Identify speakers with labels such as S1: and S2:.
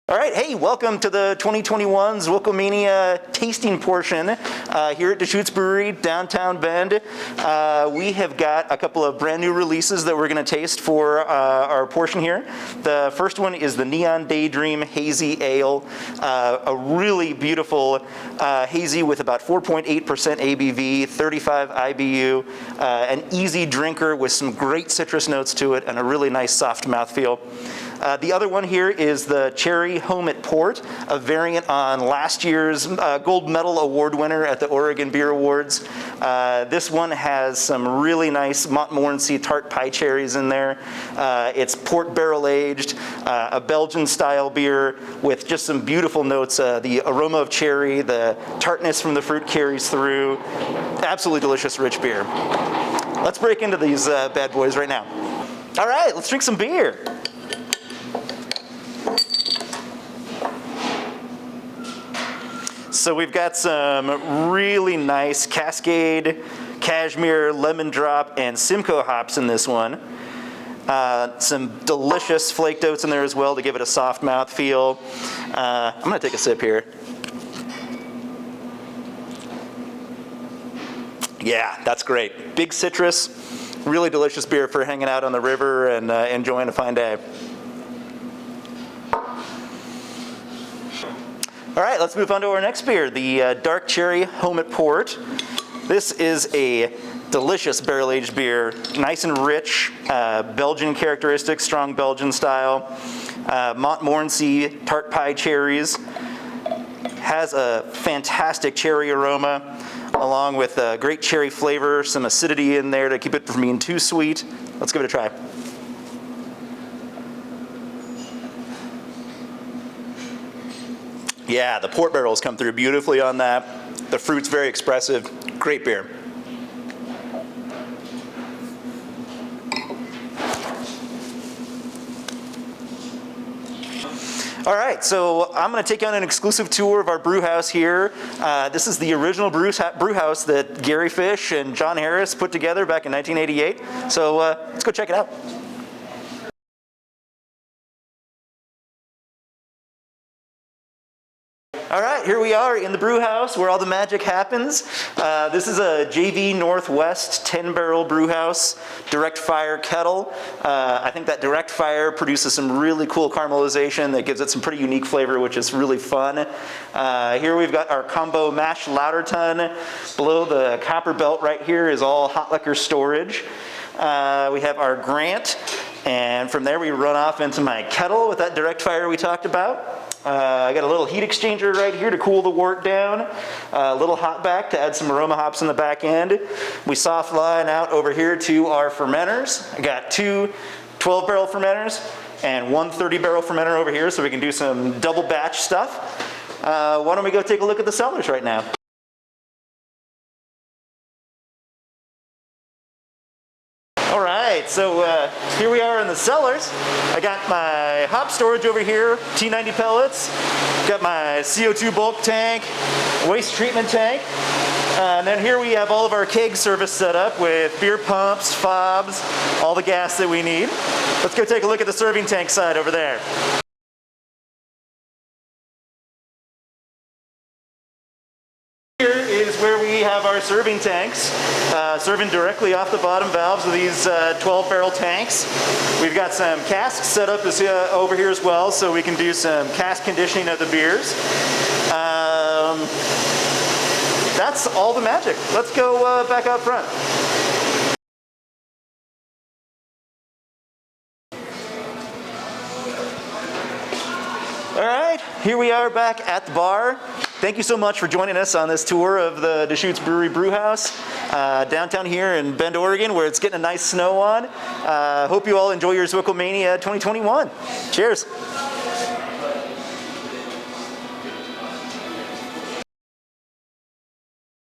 S1: All right, hey, welcome to the 2021 Zwickelmania tasting portion here at Deschutes Brewery, downtown Bend. We have got a couple of brand new releases that we're going to taste for our portion here. The first one is the Neon Daydream Hazy Ale, a really beautiful hazy with about 4.8% ABV, 35 IBU, an easy drinker with some great citrus notes to it and a really nice soft mouthfeel. The other one here is the Cherry Homemade Port, a variant on last year's Gold Medal Award winner at the Oregon Beer Awards. This one has some really nice Montmorency tart pie cherries in there. It's port barrel aged, a Belgian style beer with just some beautiful notes. The aroma of cherry, the tartness from the fruit carries through. Absolutely delicious, rich beer. Let's break into these bad boys right now. All right, let's drink some beer. So we've got some really nice Cascade, Cashmere, Lemon Drop, and Simcoe hops in this one. Some delicious flaked oats in there as well to give it a soft mouth feel. I'm going to take a sip here. Yeah, that's great. Big citrus, really delicious beer for hanging out on the river and enjoying a fine day. All right, let's move on to our next beer, the Dark Cherry Homemade Port. This is a delicious barrel-aged beer, nice and rich, Belgian characteristics, strong Belgian style, Montmorency tart pie cherries. Has a fantastic cherry aroma, along with a great cherry flavor, some acidity in there to keep it from being too sweet. Let's give it a try. Yeah, the port barrels come through beautifully on that. The fruit's very expressive. Great beer. All right, so I'm going to take on an exclusive tour of our brew house here. This is the original brew house that Gary Fish and John Harris put together back in 1988. So let's go check it out. All right, here we are in the brew house where all the magic happens. This is a JV Northwest 10-barrel brew house, direct fire kettle. I think that direct fire produces some really cool caramelization that gives it some pretty unique flavor, which is really fun. Here we've got our combo mash lauter tun. Below the copper belt right here is all hot liquor storage. We have our Grant, and from there we run off into my kettle with that direct fire we talked about. I got a little heat exchanger right here to cool the wort down, a little hot back to add some aroma hops in the back end. We soft line out over here to our fermenters. I got two 12-barrel fermenters and one 30-barrel fermenter over here so we can do some double batch stuff. Why don't we go take a look at the cellars right now? All right, so here we are in the cellars. I got my hop storage over here, T90 pellets. Got my CO2 bulk tank, waste treatment tank. And then here we have all of our keg service set up with beer pumps, fobs, all the gas that we need. Let's go take a look at the serving tank side over there. Here is where we have our serving tanks, serving directly off the bottom valves of these 12-barrel tanks. We've got some casks set up over here as well, so we can do some cask conditioning of the beers. That's all the magic. Let's go back out front. All right, here we are back at the bar. Thank you so much for joining us on this tour of the Deschutes Brewery Brew House downtown here in Bend, Oregon, where it's getting a nice snow on. Hope you all enjoy your Zwickelmania 2021. Cheers.